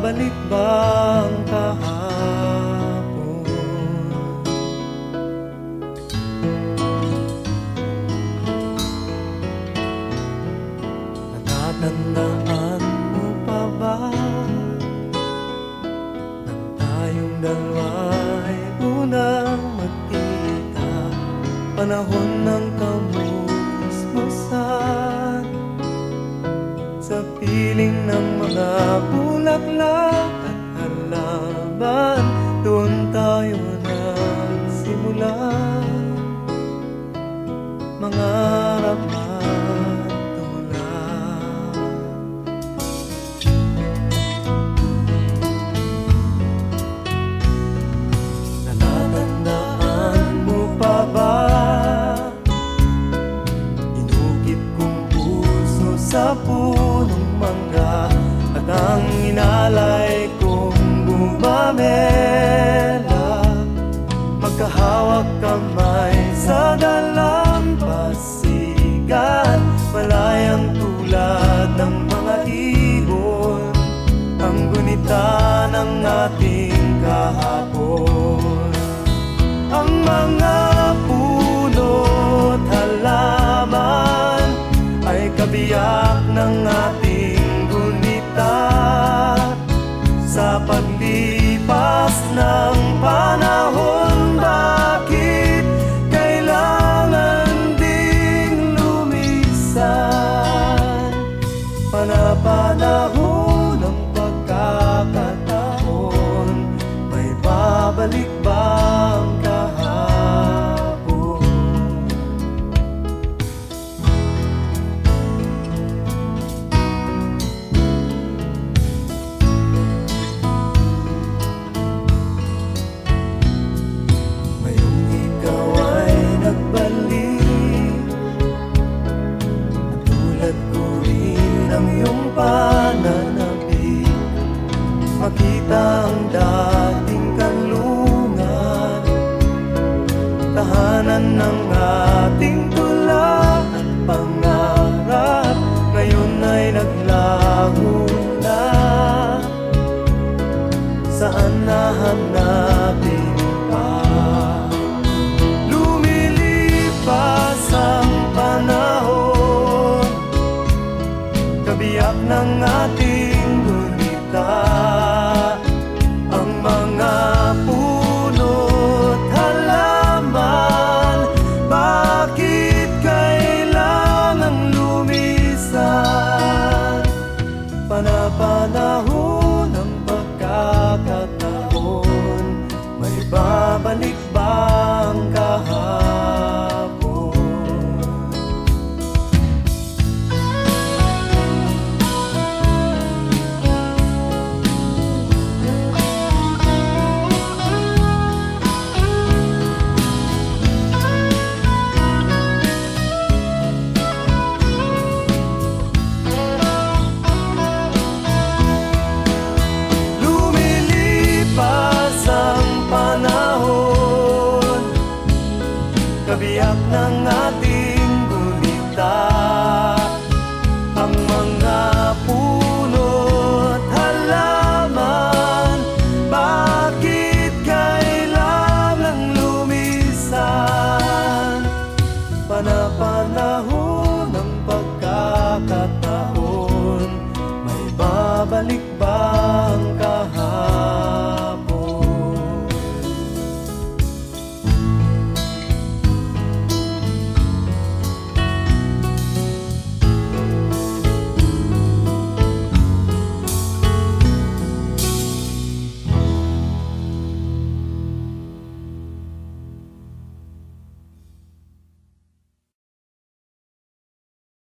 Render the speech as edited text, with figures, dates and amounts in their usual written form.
babalik ba ang kahapon? Natatandaan mo pa ba nang tayong dalawa'y unang magkita? Panahon ng kamusmusan, sa piling ng mga bulaklak at halaman, doon tayo nagsimula mangarap at tumulak. Natatandaan mo pa ba inukit kong puso sa punong mangga, at ang inalay kong gumamela, magkahawak kamay sa dalampasigan, malayang tulad ng mga ibon, ang gunita ng ating kahapon. Ang mga puno't halaman ay kabiyak ng ating gunita, sa paglipas ng panahon. Bakit kailangan ding lumisan? Panapanahon ng pagkakataon, may babalik ba ang kahapon? Ngayong ikaw ay nagbalik, tulad ko rin ang iyong pananabik, makita ang dating kanlungan, tahanan ng ating tula at pangarap, ngayon ay naglaho na. Saan nahanapin pa? Lumilipas ang panahon, kabiyak ng ating gunita, ang mga puno't halaman. Bakit kailangang lumisan? Panapanahon ng pagkakataon, may babalik ba ang kahapon? Lumilipas ang panahon, kabiyak ng ating gunita, ang mga puno't halaman. Bakit kailangang lumisan? Panapanahon